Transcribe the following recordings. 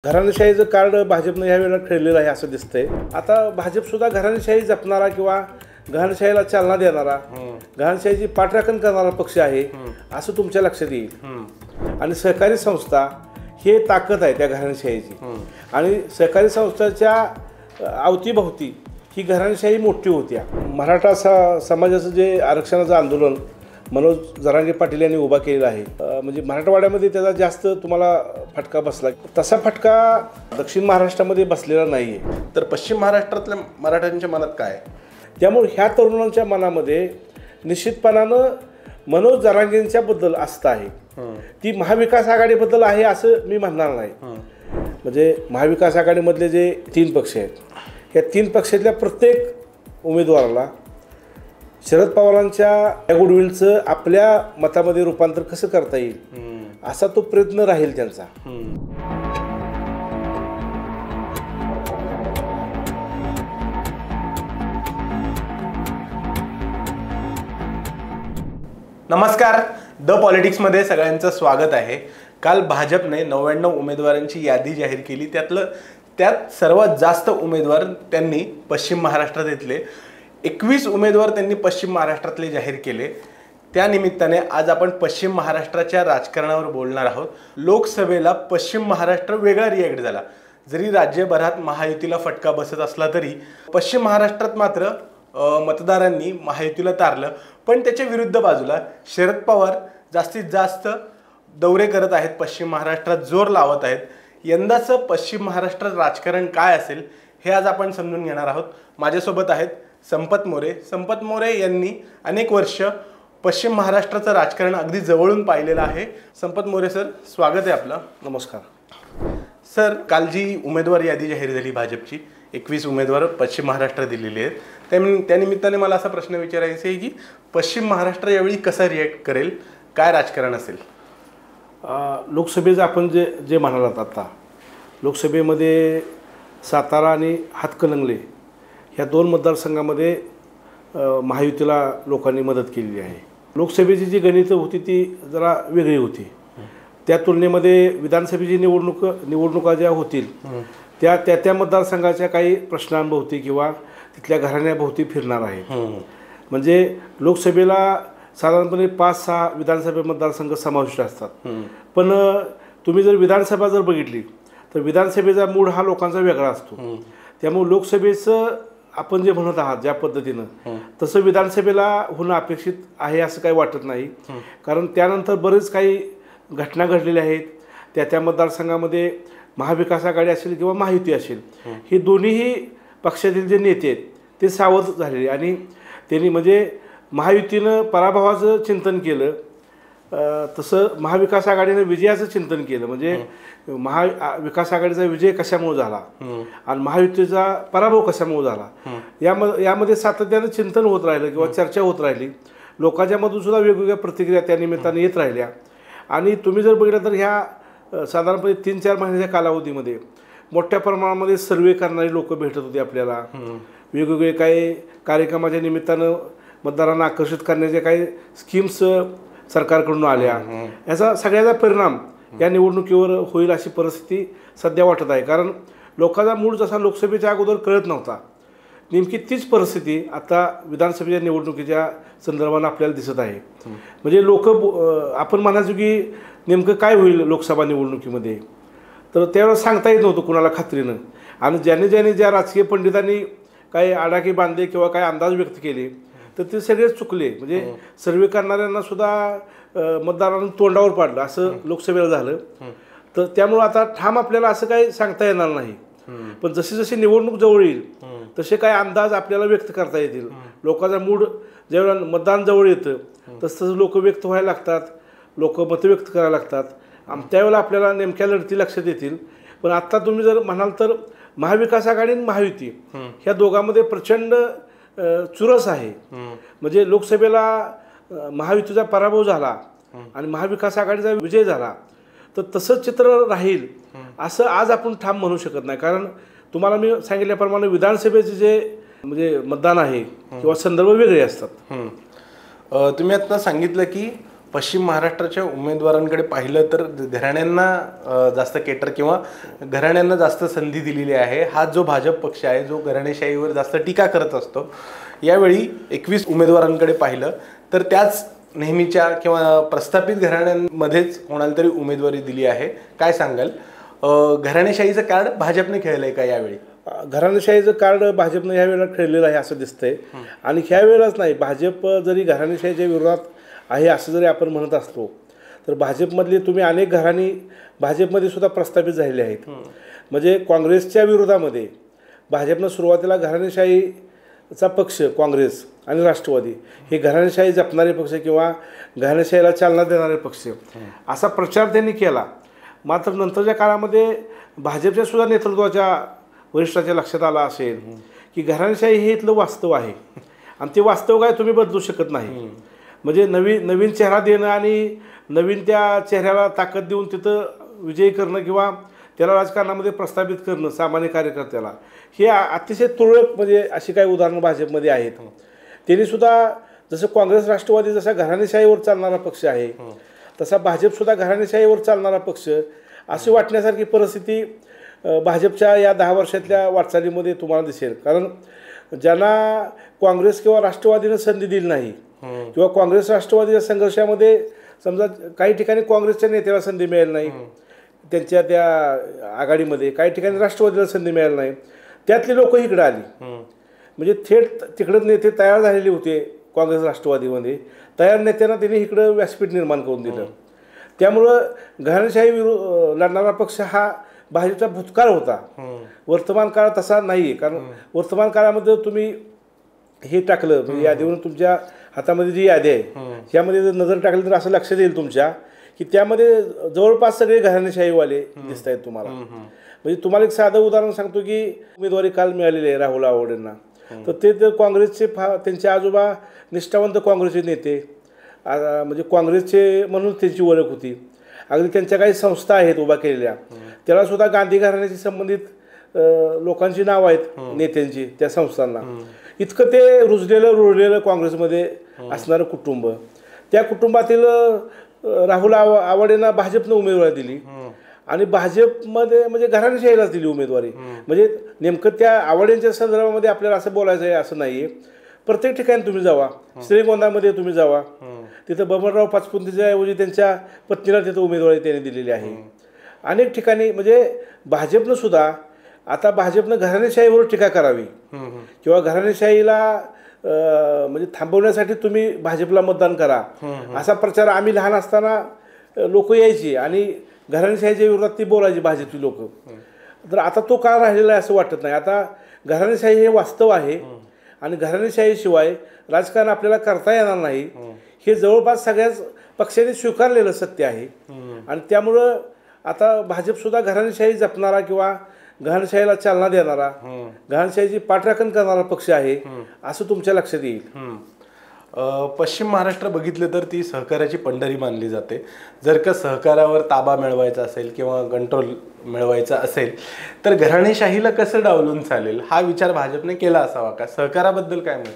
घराणेशाहीचं card भाजपनं ह्या वेळेला खेळलेलं आहे असं दिसतंय. आता भाजपसुद्धा घराणेशाही जपणारा किंवा घराणेशाहीला चालना देणारा, घराणेशाहीची पाठराखण करणारा पक्ष आहे असं तुमच्या लक्षात येईल. आणि सहकारी संस्था हे ताकद आहे त्या घराणेशाहीची. आणि सहकारी संस्थाच्या अवतीभवती ही घराणेशाही मोठी होत्या. मराठा समाजाचं जे आरक्षणाचं आंदोलन मनोज जरांगे पाटील यांनी उभा केलेला आहे, म्हणजे मराठवाड्यामध्ये त्याचा जास्त तुम्हाला फटका बसला. तसा फटका दक्षिण महाराष्ट्रामध्ये बसलेला नाही आहे. तर पश्चिम महाराष्ट्रातल्या मराठ्यांच्या मनात काय आहे? त्यामुळे ह्या तरुणांच्या मनामध्ये निश्चितपणानं मनोज जरांगेंच्याबद्दल आस्था आहे. ती महाविकास आघाडीबद्दल आहे असं मी म्हणणार नाही. म्हणजे महाविकास आघाडीमधले जे 3 पक्ष आहेत, या 3 पक्षातल्या प्रत्येक उमेदवाराला शरद पवारांच्या या गुडविलचं आपल्या मतामध्ये रूपांतर कसं करता येईल असा तो प्रयत्न राहील त्यांचा. नमस्कार, द पॉलिटिक्समध्ये सगळ्यांचं स्वागत आहे. काल भाजपने 99 उमेदवारांची यादी जाहीर केली. त्यात सर्वात जास्त उमेदवार त्यांनी पश्चिम महाराष्ट्रात घेतले. 21 उमेदवार त्यांनी पश्चिम महाराष्ट्रातले जाहीर केले. त्यानिमित्ताने आज आपण पश्चिम महाराष्ट्राच्या राजकारणावर बोलणार आहोत. लोकसभेला पश्चिम महाराष्ट्र वेगळा रिॲक्ट झाला. जरी राज्यभरात महायुतीला फटका बसत असला तरी पश्चिम महाराष्ट्रात मात्र मतदारांनी महायुतीला तारलं. पण त्याच्या विरुद्ध बाजूला शरद पवार जास्तीत जास्त दौरे करत आहेत, पश्चिम महाराष्ट्रात जोर लावत आहेत. यंदाचं पश्चिम महाराष्ट्रात राजकारण काय असेल हे आज आपण समजून घेणार आहोत. माझ्यासोबत आहेत संपत मोरे. संपत मोरे यांनी अनेक वर्ष पश्चिम महाराष्ट्राचं राजकारण अगदी जवळून पाहिलेलं आहे. संपत मोरे सर, स्वागत आहे आपलं. नमस्कार सर. काल जी उमेदवार यादी जाहीर झाली भाजपची, 21 उमेदवार पश्चिम महाराष्ट्रात दिलेली आहेत. त्यानिमित्ताने मला असा प्रश्न विचारायचा आहे की पश्चिम महाराष्ट्र यावेळी कसा रिॲक्ट करेल, काय राजकारण असेल? लोकसभेचं आपण जे म्हणालात आता, लोकसभेमध्ये सातारा आणि हातकणंगले ह्या 2 मतदारसंघामध्ये महायुतीला लोकांनी मदत केलेली आहे. लोकसभेची जी गणितं होती ती जरा वेगळी होती. त्या तुलनेमध्ये विधानसभेची निवडणुका ज्या होतील त्या मतदारसंघाच्या काही प्रश्नांभोवती किंवा तिथल्या घराण्याभोवती फिरणार आहे. म्हणजे लोकसभेला साधारणपणे 5-6 विधानसभा मतदारसंघ समाविष्ट असतात. पण तुम्ही जर विधानसभा जर बघितली तर विधानसभेचा मूड हा लोकांचा वेगळा असतो. त्यामुळे लोकसभेचं आपण जे म्हणत आहात ज्या पद्धतीनं, तसं विधानसभेला होणं अपेक्षित आहे असं काही वाटत नाही. कारण त्यानंतर बरेच काही घटना घडलेल्या आहेत. त्या मतदारसंघामध्ये महाविकास आघाडी असेल किंवा महायुती असेल, हे दोन्हीही पक्षातील जे नेते आहेत ते सावध झालेले. आणि त्यांनी म्हणजे महायुतीनं पराभवाचं चिंतन केलं, तसं महाविकास आघाडीनं विजयाचं चिंतन केलं. म्हणजे महाविकास आघाडीचा विजय कशामुळे झाला आणि महायुतीचा पराभव कशामुळे झाला यामध्ये सातत्यानं चिंतन होत राहिलं किंवा चर्चा होत राहिली. लोकांच्या मधून सुद्धा वेगवेगळ्या प्रतिक्रिया त्या निमित्ताने येत राहिल्या. आणि तुम्ही जर बघितलं तर ह्या साधारणपणे 3-4 महिन्याच्या कालावधीमध्ये मोठ्या प्रमाणामध्ये सर्वे करणारी लोक भेटत होते आपल्याला. वेगवेगळे काही कार्यक्रमाच्या निमित्तानं मतदारांना आकर्षित करण्याच्या काही स्कीम्स सरकारकडून आल्या. याचा सगळ्याचा परिणाम या निवडणुकीवर होईल अशी परिस्थिती सध्या वाटत आहे. कारण लोकांचा मूड जसा लोकसभेच्या अगोदर कळत नव्हता, नेमकी तीच परिस्थिती आता विधानसभेच्या निवडणुकीच्या संदर्भानं आपल्याला दिसत आहे. म्हणजे आपण म्हणायचो की नेमकं काय होईल लोकसभा निवडणुकीमध्ये, तर त्यावेळेस सांगता येत नव्हतं कुणाला खात्रीनं. आणि ज्याने ज्या राजकीय पंडितांनी काही आडाखे बांधले किंवा काही अंदाज व्यक्त केले तर ते सगळेच चुकले. म्हणजे सर्वे करणाऱ्यांना सुद्धा मतदारांनी तोंडावर पाडलं असं लोकसभेला झालं. तर त्यामुळं आता ठाम आपल्याला असं काही सांगता येणार नाही. पण जशी निवडणूक जवळ येईल तसे काही अंदाज आपल्याला व्यक्त करता येतील. लोकांचा मूड ज्यावेळेला मतदान जवळ येतं तसं लोक व्यक्त व्हायला लागतात, लोक मतं व्यक्त करायला लागतात. त्यावेळेला आपल्याला नेमक्या लढती लक्षात येतील. पण आत्ता तुम्ही जर म्हणाल तर महाविकास आघाडी आणि महायुती ह्या दोघांमध्ये प्रचंड चुरस आहे. म्हणजे लोकसभेला महायुतीचा पराभव झाला आणि महाविकास आघाडीचा विजय झाला तर तसंच चित्र राहील असं आज आपण ठाम म्हणू शकत नाही. कारण तुम्हाला मी सांगितल्याप्रमाणे विधानसभेचे जे म्हणजे मतदान आहे किंवा संदर्भ वेगळे असतात. तुम्ही आता सांगितलं की पश्चिम महाराष्ट्राच्या उमेदवारांकडे पाहिलं तर घराण्यांना जास्त केटर किंवा घराण्यांना जास्त संधी दिलेली आहे. हा जो भाजप पक्ष आहे जो घराणेशाहीवर जास्त टीका करत असतो, यावेळी 21 उमेदवारांकडे पाहिलं तर त्याच नेहमीच्या किंवा प्रस्थापित घराण्यांमध्येच कोणाला तरी उमेदवारी दिली आहे. काय सांगाल, घराणेशाहीचं कार्ड भाजपने खेळलं आहे का यावेळी? घराणेशाहीचं कार्ड भाजपनं ह्या वेळेला खेळलेलं आहे असं दिसतंय. आणि ह्या वेळेलाच नाही, भाजप जरी घराणेशाहीच्या विरोधात आहे असं जरी आपण म्हणत असलो तर भाजपमधले तुम्ही अनेक घराणी भाजपमध्ये सुद्धा प्रस्थापित झालेले आहेत. म्हणजे काँग्रेसच्या विरोधामध्ये भाजपनं सुरुवातीला घराणेशाहीचा पक्ष काँग्रेस आणि राष्ट्रवादी हे घराणेशाही जपणारे पक्ष किंवा घराणेशाहीला चालना देणारे पक्ष असा प्रचार त्यांनी केला. मात्र नंतरच्या काळामध्ये भाजपच्या सुद्धा नेतृत्वाच्या वरिष्ठाच्या लक्षात आलं असेल की घराणेशाही हे इथलं वास्तव आहे आणि ते वास्तव काय तुम्ही बदलू शकत नाही. म्हणजे नवीन चेहरा देणं आणि नवीन त्या चेहऱ्याला ताकद देऊन तिथं विजयी करणं किंवा त्याला राजकारणामध्ये प्रस्थापित करणं सामान्य कार्यकर्त्याला हे अतिशय तुरळक म्हणजे अशी काही उदाहरणं भाजपमध्ये आहेत. त्यांनीसुद्धा जसं काँग्रेस राष्ट्रवादी जसा घराणेशाहीवर चालणारा पक्ष आहे तसा भाजपसुद्धा घराणेशाहीवर चालणारा पक्ष अशी वाटण्यासारखी परिस्थिती भाजपच्या या 10 वर्षातल्या वाटचालीमध्ये तुम्हाला दिसेल. कारण ज्यांना काँग्रेस किंवा राष्ट्रवादीनं संधी दिली नाही किंवा काँग्रेस राष्ट्रवादीच्या संघर्षामध्ये समजा काही ठिकाणी काँग्रेसच्या नेत्याला संधी मिळाली नाही, त्यांच्या त्या आघाडीमध्ये काही ठिकाणी राष्ट्रवादीला संधी मिळाली नाही, त्यातली लोक इकडे आली. म्हणजे थेट तिकडं नेते तयार झालेले होते काँग्रेस राष्ट्रवादीमध्ये, तयार नेत्यांना त्यांनी इकडं व्यासपीठ निर्माण करून दिलं. त्यामुळं घराणेशाही लढणारा पक्ष हा भाजपचा भूतकाळ होता. वर्तमान काळ तसा नाही आहे. कारण वर्तमान काळामध्ये तुम्ही हे टाकलं म्हणजे यादीवरून तुमच्या हातामध्ये जी यादी आहे यामध्ये जर नजर टाकली तर असं लक्षात येईल तुमच्या की त्यामध्ये जवळपास सगळे घराणेशाहीवाले दिसत आहेत तुम्हाला. म्हणजे तुम्हाला एक साधं उदाहरण सांगतो की उमेदवारी काल मिळालेली आहे राहुल आवाडेंना. तर ते तर काँग्रेसचे त्यांचे आजोबा निष्ठावंत काँग्रेसचे नेते, म्हणजे काँग्रेसचे म्हणून त्यांची ओळख होती. अगदी त्यांच्या काही संस्था आहेत उभा केलेल्या, त्यालासुद्धा गांधी घराण्याशी संबंधित लोकांची नावं आहेत नेत्यांची त्या संस्थांना. इतकं ते रुजलेलं काँग्रेसमध्ये असणारं कुटुंब, त्या कुटुंबातील राहुल आवाडेंना भाजपनं उमेदवारी दिली आणि भाजपमध्ये म्हणजे घराणेशाहीलाच दिली उमेदवारी. म्हणजे नेमकं त्या आवाडेंच्या संदर्भामध्ये आपल्याला असं बोलायचं आहे असं नाही आहे. प्रत्येक ठिकाणी तुम्ही जावा, श्रीगोंदामध्ये तुम्ही जावा, तिथं बबनराव पाचपुतेच्या ऐवजी त्यांच्या पत्नीला तिथं उमेदवारी त्यांनी दिलेली आहे. अनेक ठिकाणी म्हणजे भाजपनं सुद्धा आता भाजपनं घराणेशाहीवर टीका करावी किंवा घराणेशाहीला म्हणजे थांबवण्यासाठी तुम्ही भाजपला मतदान करा असा प्रचार आम्ही लहान असताना लोक यायची आणि घराणेशाहीच्या विरोधात ती बोलायची भाजपची लोक. तर आता तो काळ राहिलेला आहे असं वाटत नाही. आता घराणेशाही हे वास्तव आहे आणि घराणेशाहीशिवाय राजकारण आपल्याला करता येणार नाही हे जवळपास सगळ्याच पक्षांनी स्वीकारलेलं सत्य आहे. आणि त्यामुळं आता भाजपसुद्धा घराणेशाही जपणारा किंवा घराणेशाहीला चालना देणारा, घराणेशाहीची पाठराखण करणारा पक्ष आहे असं तुमच्या लक्षात येईल. पश्चिम महाराष्ट्र बघितलं तर ती सहकार्याची पंढरी मानली जाते. जर का सहकारावर ताबा मिळवायचा असेल किंवा कंट्रोल मिळवायचा असेल तर घराणेशाहीला कसं डावलून चालेल हा विचार भाजपने केला असावा का? सहकाराबद्दल काय मत?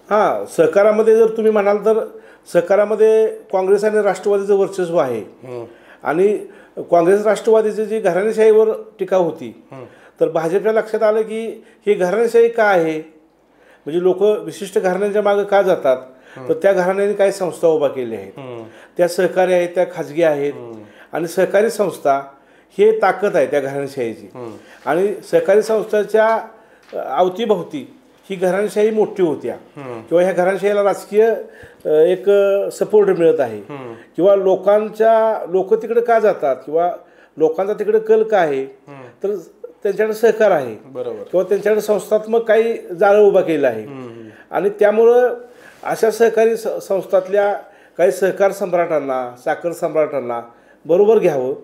हां, सहकारामध्ये जर तुम्ही म्हणाल तर सहकारामध्ये काँग्रेस आणि राष्ट्रवादीचं वर्चस्व आहे. आणि काँग्रेस राष्ट्रवादीची जी घराणेशाहीवर टीका होती तर भाजपच्या लक्षात आलं की ही घराणेशाही का आहे, म्हणजे लोक विशिष्ट घराण्यांच्या मागे का जातात, तर त्या घराण्यांनी काही संस्था उभा केल्या आहेत, त्या सहकारी आहेत, त्या खाजगी आहेत. आणि सहकारी संस्था हे ताकद आहे त्या घराणेशाहीची. आणि सहकारी संस्थांच्या अवतीभवती ही घराणेशाही मोठी होत्या किंवा ह्या घराणेशाहीला राजकीय एक सपोर्ट मिळत आहे किंवा लोक तिकडे का जातात किंवा लोकांचा तिकडे कल का आहे तर त्यांच्याकडे सहकार आहे बरोबर किंवा त्यांच्याकडे संस्थात्मक काही जाळं उभा केलं आहे. आणि त्यामुळं अशा सहकारी संस्थातल्या काही सहकार सम्राटांना, साखर सम्राटांना बरोबर घ्यावं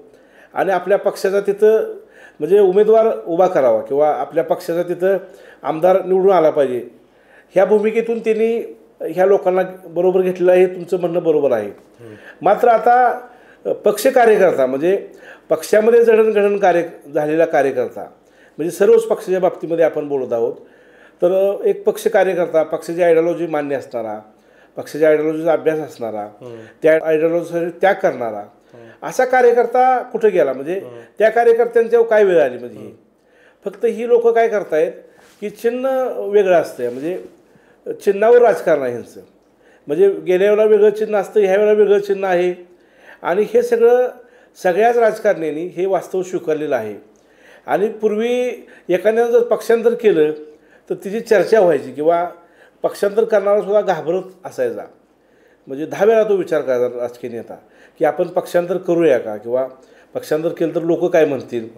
आणि आपल्या पक्षाचा तिथं म्हणजे उमेदवार उभा करावा किंवा आपल्या पक्षाचा तिथं आमदार निवडून आला पाहिजे. ह्या भूमिकेतून त्यांनी ह्या लोकांना बरोबर घेतलेलं आहे. तुमचं म्हणणं बरोबर आहे. मात्र आता पक्ष कार्यकर्ता म्हणजे पक्षामध्ये जडणघडण झालेला कार्यकर्ता म्हणजे सर्वच पक्षाच्या बाबतीमध्ये आपण बोलत आहोत. तर एक पक्ष कार्यकर्ता, पक्षाची आयडिओलॉजी मान्य असणारा, पक्षाच्या आयडिओलॉजीचा अभ्यास असणारा, त्या आयडिओलॉजीसाठी त्याग करणारा असा कार्यकर्ता कुठं गेला? म्हणजे त्या कार्यकर्त्यांच्यावर काय वेळ आली? म्हणजे फक्त ही लोक काय करतायत की चिन्ह वेगळं असतं, म्हणजे चिन्हावर राजकारण आहे ह्यांचं. म्हणजे गेल्या वेळेला वेगळं चिन्ह असतं, ह्या वेळेला वेगळं चिन्ह आहे. आणि हे सगळं सगळ्याच राजकारण्यांनी हे वास्तव स्वीकारलेलं आहे. आणि पूर्वी एखाद्यानं जर पक्षांतर केलं तर तिची चर्चा व्हायची किंवा पक्षांतर करणारा सुद्धा घाबरत असायचा. म्हणजे 10 वेळा तो विचार करायचा राजकीय नेता की आपण पक्षांतर करूया का, किंवा पक्षांतर केलं तर लोक काय म्हणतील.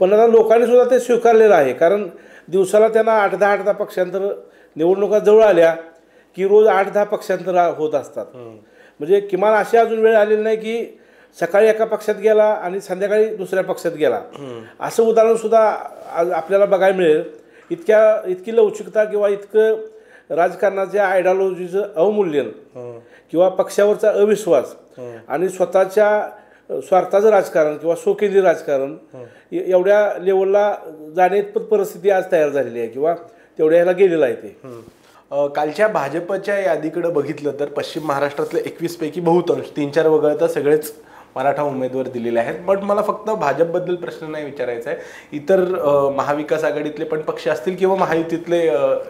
पण आता लोकांनी सुद्धा ते स्वीकारलेलं आहे. कारण दिवसाला त्यांना 8-10 पक्षांतर, निवडणुका जवळ आल्या की रोज 8-10 पक्षांतर होत असतात. म्हणजे किमान अशी अजून वेळ आलेली नाही की सकाळी एका पक्षात गेला आणि संध्याकाळी दुसऱ्या पक्षात गेला. असं उदाहरणसुद्धा आपल्याला बघायला मिळेल. इतकी लवचिकता किंवा इतकं राजकारणाच्या आयडिओलॉजीचं अवमूल्यन किंवा पक्षावरचा अविश्वास आणि स्वतःच्या स्वार्थाचं राजकारण किंवा स्वकेंद्री राजकारण एवढ्या लेवलला जाण्याइतपत परिस्थिती आज तयार झालेली आहे किंवा तेवढ्या ह्याला गेलेलं आहे ते. कालच्या भाजपच्या यादीकडे बघितलं तर पश्चिम महाराष्ट्रातले 21 पैकी बहुतांश 3-4 वगळता सगळेच मराठा उमेदवार दिलेले आहेत. बट मला फक्त भाजपबद्दल प्रश्न नाही विचारायचा आहे. इतर महाविकास आघाडीतले पण पक्ष असतील किंवा महायुतीतले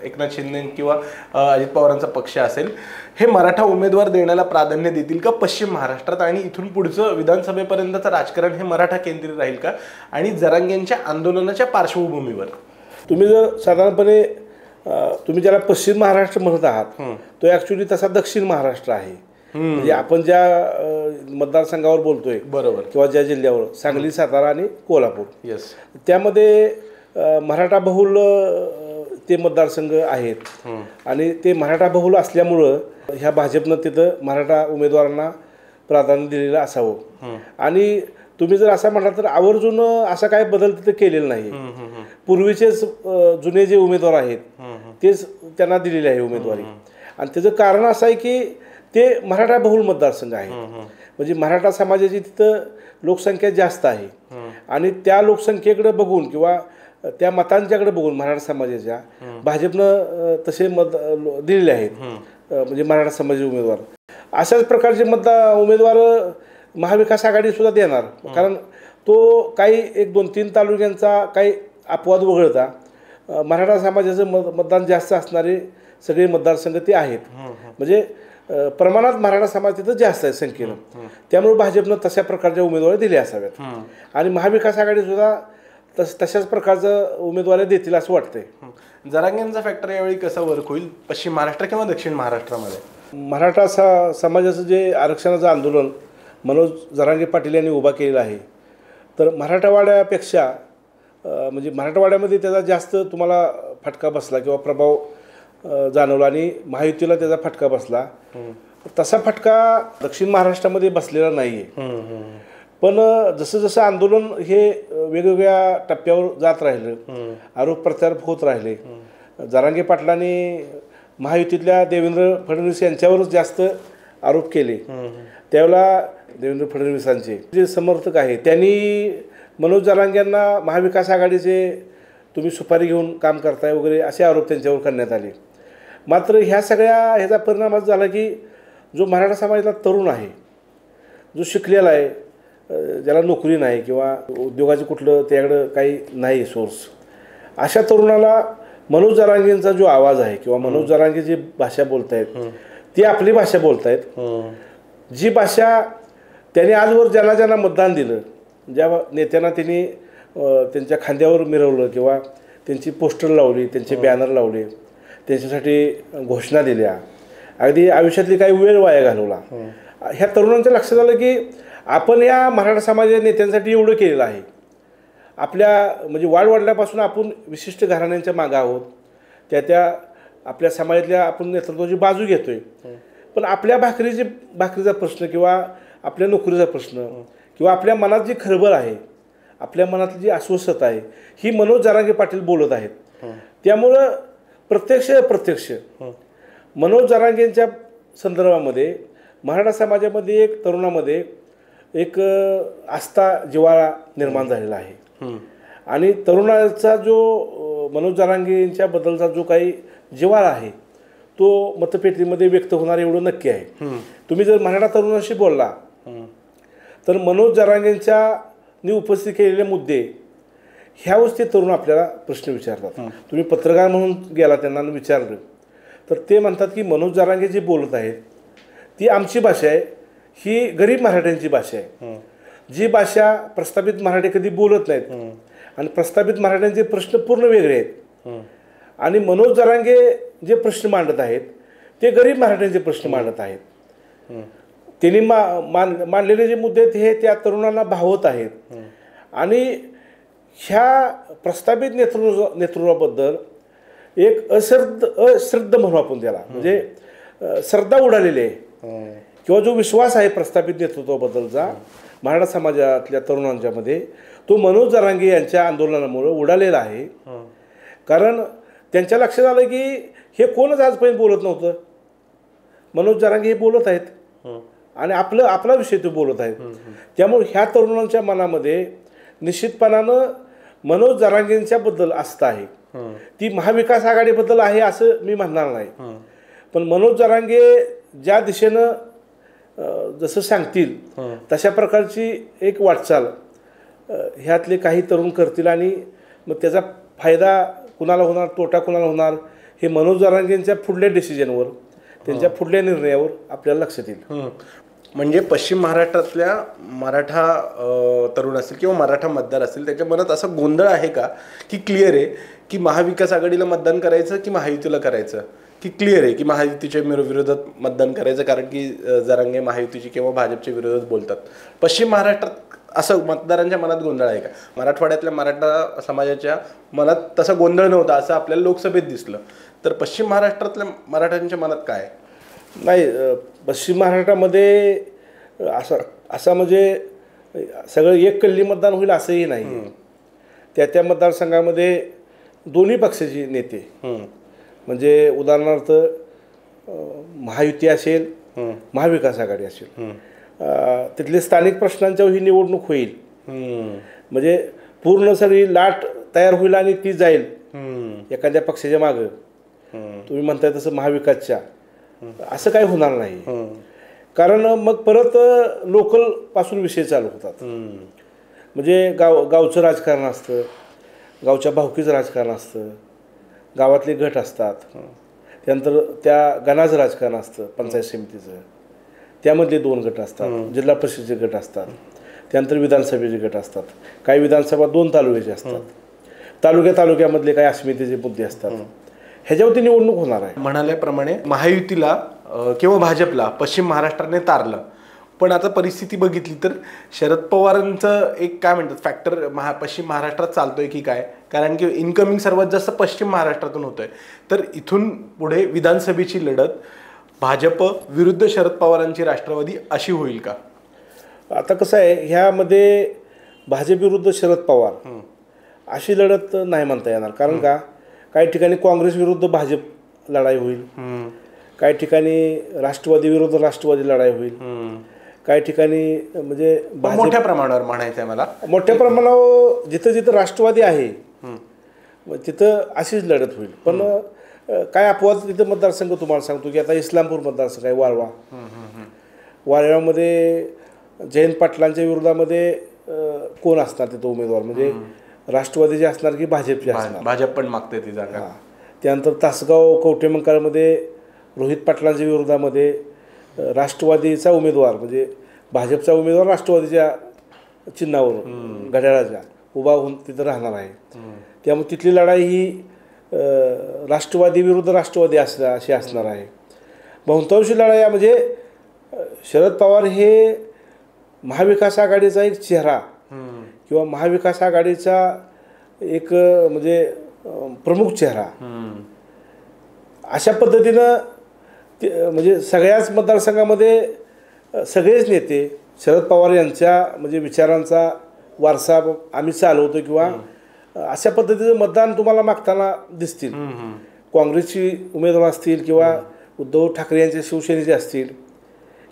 एकनाथ शिंदे किंवा अजित पवारांचा पक्ष असेल, हे मराठा उमेदवार देण्याला प्राधान्य देतील का पश्चिम महाराष्ट्रात? आणि इथून पुढचं विधानसभेपर्यंतचं राजकारण हे मराठा केंद्रित राहील का? आणि जरांगेंच्या आंदोलनाच्या पार्श्वभूमीवर तुम्ही जर साधारणपणे तुम्ही ज्याला पश्चिम महाराष्ट्र म्हणत आहात तो ॲक्च्युली तसा दक्षिण महाराष्ट्र आहे. म्हणजे आपण ज्या मतदारसंघावर बोलतोय बरोबर किंवा ज्या जिल्ह्यावर, सांगली, सातारा आणि कोल्हापूर, येस, त्यामध्ये मराठा बहुल ते मतदारसंघ आहेत. आणि ते मराठा बहुल असल्यामुळं ह्या भाजपनं तिथं मराठा उमेदवारांना प्राधान्य दिलेलं असावं. आणि तुम्ही जर असं म्हणाल तर आवर्जून असा काय बदल तिथं केलेला नाही. पूर्वीचेच जुने जे उमेदवार आहेत तेच त्यांना दिलेले आहे उमेदवारी. आणि त्याचं कारण असं आहे की ते मराठा बहुल मतदारसंघ आहे. म्हणजे मराठा समाजाची तिथं लोकसंख्या जास्त आहे. आणि त्या लोकसंख्येकडे बघून किंवा त्या मतांच्याकडे बघून मराठा समाजाच्या भाजपनं तसे मत दिलेले आहेत. म्हणजे मराठा समाजाचे उमेदवार अशाच प्रकारचे उमेदवार महाविकास आघाडी सुद्धा देणार. कारण तो काही 1-2-3 तालुक्यांचा काही अपवाद वगळता मराठा समाजाचं मतदान जास्त असणारे सगळे मतदारसंघ ते आहेत. म्हणजे प्रमाणात मराठा समाज तिथं जास्त आहे संख्येनं. त्यामुळे भाजपनं तशा प्रकारच्या उमेदवारी दिल्या असाव्यात. आणि महाविकास आघाडी सुद्धा तशाच प्रकारचं उमेदवारी देतील असं वाटतंय. जरांगेंचा फॅक्टर यावेळी कसा वर्क होईल पश्चिम महाराष्ट्र किंवा दक्षिण महाराष्ट्रामध्ये? मराठा समाजाचं जे आरक्षणाचं आंदोलन मनोज जरांगे पाटील यांनी उभा केलेला आहे, तर मराठवाड्यापेक्षा म्हणजे मराठवाड्यामध्ये त्याचा जास्त तुम्हाला फटका बसला किंवा प्रभाव जाणवला आणि महायुतीला त्याचा फटका बसला. तसा फटका दक्षिण महाराष्ट्रामध्ये बसलेला नाही आहे. पण जसं जसं आंदोलन हे वेगवेगळ्या टप्प्यावर जात राहिलं, आरोप प्रत्यारोप होत राहिले, जरांगे पाटलांनी महायुतीतल्या देवेंद्र फडणवीस यांच्यावरच जास्त आरोप केले. त्यावेळेला देवेंद्र फडणवीसांचे जे समर्थक आहेत त्यांनी मनोज जरांगेंना महाविकास आघाडीचे तुम्ही सुपारी घेऊन काम करताय वगैरे असे आरोप त्यांच्यावर करण्यात आले. मात्र ह्याचा परिणाम असा झाला की जो मराठा समाजातला तरुण आहे, जो शिकलेला आहे, ज्याला नोकरी नाही किंवा उद्योगाचं कुठलं त्याकडं काही नाही सोर्स, अशा तरुणाला मनोज जरांगेंचा जो आवाज आहे किंवा मनोज जरांगे जी भाषा बोलत आहेत ती आपली भाषा बोलत आहेत. जी भाषा त्यांनी आजवर ज्यांना मतदान दिलं, ज्या नेत्यांना त्यांनी त्यांच्या खांद्यावर मिरवलं किंवा त्यांची पोस्टर लावली, त्यांचे बॅनर लावले, त्यांच्यासाठी घोषणा दिल्या, अगदी आयुष्यातली काही वेळ वाया घालवला, ह्या तरुणांच्या लक्षात आलं की आपण या मराठा समाजाच्या नेत्यांसाठी एवढं केलेलं आहे. आपल्या म्हणजे वाढवडल्यापासून आपण विशिष्ट घराण्यांच्या मागं आहोत, त्या आपल्या समाजातल्या आपण नेतृत्वाची बाजू घेतोय. पण आपल्या भाकरीचा प्रश्न किंवा आपल्या नोकरीचा प्रश्न किंवा आपल्या मनात जी खळबळ आहे, आपल्या मनातली जी अस्वस्थता आहे, ही मनोज जरांगे पाटील बोलत आहेत. त्यामुळं प्रत्यक्ष मनोज जरांगेंच्या संदर्भामध्ये मराठा समाजामध्ये एक तरुणामध्ये एक आस्था जिव्हाळा निर्माण झालेला आहे. आणि तरुणाचा जो मनोज जरांगेंच्या बद्दलचा जो काही जिव्हाळा आहे तो मतपेटीमध्ये व्यक्त होणार एवढं नक्की आहे. तुम्ही जर मराठा तरुणांशी बोलला तर मनोज जरांगेंनी उपस्थित केलेले मुद्दे ह्यावरच ते तरुण आपल्याला प्रश्न विचारतात. तुम्ही पत्रकार म्हणून गेला त्यांना विचारलं तर ते म्हणतात की मनोज जरांगे जे बोलत आहेत ती आमची भाषा आहे, ही गरीब मराठ्यांची भाषा आहे, जी भाषा प्रस्थापित मराठी कधी बोलत नाहीत आणि प्रस्थापित मराठ्यांचे प्रश्न पूर्ण वेगळे आहेत. आणि मनोज जरांगे जे प्रश्न मांडत आहेत ते गरीब मराठ्यांचे प्रश्न मांडत आहेत. त्यांनी मांडलेले जे मुद्दे आहेत हे त्या तरुणांना भावत आहेत. आणि ह्या प्रस्थापित नेतृत्वाबद्दल एक अश्रद्ध म्हणू आपण त्याला, म्हणजे श्रद्धा उडालेली आहे किंवा जो विश्वास आहे प्रस्थापित नेतृत्वाबद्दलचा मराठा समाजातल्या तरुणांच्या मध्ये तो मनोज जरांगे यांच्या आंदोलनामुळे उडालेला आहे. कारण त्यांच्या लक्षात आलं की हे कोणच आजपर्यंत बोलत नव्हतं. मनोज जरांगे हे बोलत आहेत आणि आपला विषय ते बोलत आहेत. त्यामुळे ह्या तरुणांच्या मनामध्ये निश्चितपणानं मनोज जरांगेंच्याबद्दल आस्था आहे. ती महाविकास आघाडीबद्दल आहे असं मी म्हणणार नाही, पण मनोज जरांगे ज्या दिशेनं जसं सांगतील तशा प्रकारची एक वाटचाल ह्यातले काही तरुण करतील आणि मग त्याचा फायदा कुणाला होणार, तोटा कुणाला होणार हे मनोज जरांगेंच्या पुढल्या डिसिजनवर, त्यांच्या पुढल्या निर्णयावर आपल्याला लक्षात येईल. म्हणजे पश्चिम महाराष्ट्रातल्या मराठा तरुण असतील किंवा मराठा मतदार असतील त्याच्या मनात असा गोंधळ आहे का की क्लिअर आहे की महाविकास आघाडीला मतदान करायचं की महायुतीला करायचं, की क्लिअर आहे की महायुतीच्या विरोधात मतदान करायचं कारण की जरांगे महायुतीची किंवा भाजपच्या विरोधात बोलतात. पश्चिम महाराष्ट्रात असं मतदारांच्या मनात गोंधळ आहे का? मराठवाड्यातल्या मराठा समाजाच्या मनात तसा गोंधळ नव्हता असं आपल्याला लोकसभेत दिसलं, तर पश्चिम महाराष्ट्रातल्या मराठ्यांच्या मनात काय? नाही, पश्चिम महाराष्ट्रामध्ये असं म्हणजे सगळं एक कल्ली मतदान होईल असंही नाही. त्या मतदारसंघामध्ये दोन्ही पक्षाचे नेते, म्हणजे उदाहरणार्थ महायुती असेल, महाविकास आघाडी असेल, तिथले स्थानिक प्रश्नांच्यावर ही निवडणूक होईल. म्हणजे पूर्ण सगळी लाट तयार होईल आणि ती जाईल एखाद्या पक्षाच्या मागं. तुम्ही म्हणताय तसं महाविकासच्या असं काही होणार नाही, कारण मग परत लोकल पासून विषय चालू होतात. म्हणजे गावचं राजकारण असतं, गावच्या भावकीचं राजकारण असतं, गावातले गट असतात, त्यानंतर त्या गणाचं राजकारण असतं, पंचायत समितीचं त्यामधले 2 गट असतात, जिल्हा परिषदेचे गट असतात, त्यानंतर विधानसभेचे गट असतात, काही विधानसभा 2 तालुक्याचे असतात, तालुक्यामधले काही अस्मितेचे मुद्दे असतात. ह्याच्यावरती निवडणूक होणार आहे. म्हणाल्याप्रमाणे महायुतीला किंवा भाजपला पश्चिम महाराष्ट्राने तारलं, पण आता परिस्थिती बघितली तर शरद पवारांचं एक काय म्हणतात फॅक्टर पश्चिम महाराष्ट्रात चालतोय की काय, कारण की इनकमिंग सर्वात जास्त पश्चिम महाराष्ट्रातून होतंय. तर इथून पुढे विधानसभेची लढत भाजप विरुद्ध शरद पवारांची राष्ट्रवादी अशी होईल का? आता कसं आहे, ह्यामध्ये भाजप विरुद्ध शरद पवार अशी लढत नाही म्हणता येणार. कारण का काही ठिकाणी काँग्रेस विरुद्ध भाजप लढाई होईल, काही ठिकाणी राष्ट्रवादी विरुद्ध राष्ट्रवादी लढाई होईल, काही ठिकाणी म्हणजे मोठ्या प्रमाणावर म्हणायचं आहे मला, मोठ्या प्रमाणावर जिथं जिथं राष्ट्रवादी आहे तिथं अशीच लढत होईल. पण काय अपवाद तिथं मतदारसंघ तुम्हाला सांगतो की आता इस्लामपूर मतदारसंघ आहे, वाळव्यामध्ये जयंत पाटलांच्या विरोधामध्ये कोण असणार तिथं उमेदवार, म्हणजे राष्ट्रवादीचे असणार की भाजपचे असणार? भाजप पण मागते ती जागा. त्यानंतर तासगाव कवठेमंकाळमध्ये रोहित पाटलांच्या विरोधामध्ये राष्ट्रवादीचा उमेदवार म्हणजे भाजपचा उमेदवार राष्ट्रवादीच्या चिन्हावर घड्याळाच्या उभा होऊन तिथं राहणार आहे. त्यामुळे तिथली लढाई ही राष्ट्रवादी विरुद्ध राष्ट्रवादी अशी असणार आहे. बहुतांशी लढाई म्हणजे शरद पवार हे महाविकास आघाडीचा एक चेहरा किंवा महाविकास आघाडीचा एक म्हणजे प्रमुख चेहरा अशा पद्धतीनं म्हणजे सगळ्याच मतदारसंघामध्ये सगळेच नेते शरद पवार यांच्या म्हणजे विचारांचा वारसा आम्ही चालवतो किंवा अशा पद्धतीचं मतदान तुम्हाला मागताना दिसतील. काँग्रेसची उमेदवार असतील किंवा उद्धव ठाकरे यांचे शिवसेनेचे असतील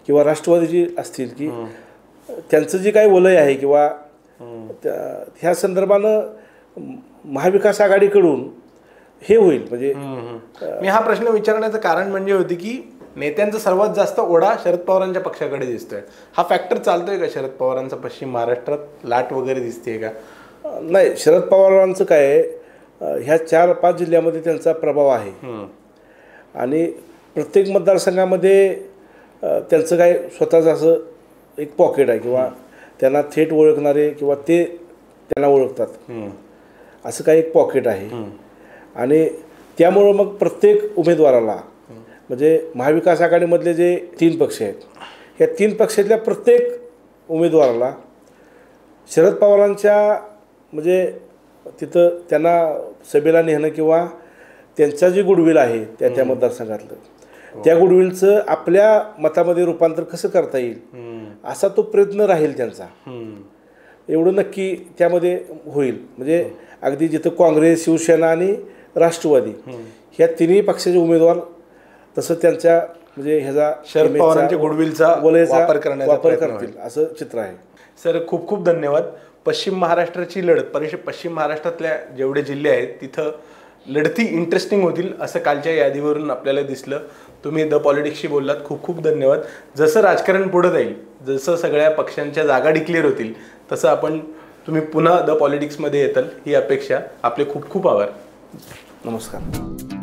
किंवा राष्ट्रवादीची असतील की त्यांचं जे काही वलय आहे किंवा ह्या संदर्भानं महाविकास आघाडीकडून हे होईल. म्हणजे मी हा प्रश्न विचारण्याचं कारण म्हणजे होती की नेत्यांचा सर्वात जास्त ओढा शरद पवारांच्या पक्षाकडे दिसतोय. हा फॅक्टर चालतोय का शरद पवारांचा पश्चिम महाराष्ट्रात लाट वगैरे दिसतेय का? नाही, शरद पवारांचं काय आहे, ह्या 4-5 जिल्ह्यामध्ये त्यांचा प्रभाव आहे आणि प्रत्येक मतदारसंघामध्ये त्यांचं काय स्वतःचं असं एक पॉकेट आहे किंवा त्यांना थेट ओळखणारे किंवा ते त्यांना ओळखतात असं काही एक पॉकेट आहे. आणि त्यामुळं मग प्रत्येक उमेदवाराला म्हणजे महाविकास आघाडीमधले जे 3 पक्ष आहेत, ह्या 3 पक्षातल्या प्रत्येक उमेदवाराला शरद पवारांच्या म्हणजे तिथं त्यांना सभेला नेणं किंवा त्यांचा जे गुडविल आहे त्या मतदारसंघातलं त्या गुडविलचं आपल्या मतामध्ये रूपांतर कसं करता येईल असा तो प्रयत्न राहील त्यांचा. एवढं नक्की त्यामध्ये होईल. म्हणजे अगदी जिथं काँग्रेस, शिवसेना आणि राष्ट्रवादी ह्या तिन्ही पक्षाचे उमेदवार तसं त्यांच्या म्हणजे ह्याचा शरद पवारांच्या गुडविलचा वापर करतील असं चित्र आहे. सर खूप खूप धन्यवाद. पश्चिम महाराष्ट्राची लढत पश्चिम महाराष्ट्रातल्या जेवढे जिल्हे आहेत तिथं लढती इंटरेस्टिंग होतील असं कालच्या यादीवरून आपल्याला दिसलं. तुम्ही द पॉलिटिक्सशी बोललात, खूप खूप धन्यवाद. जसं राजकारण पुढे जाईल, जसं सगळ्या पक्षांच्या जागा डिक्लेअर होतील तसं तुम्ही पुन्हा द पॉलिटिक्समध्ये येताल ही अपेक्षा. आपले खूप खूप आभार. नमस्कार.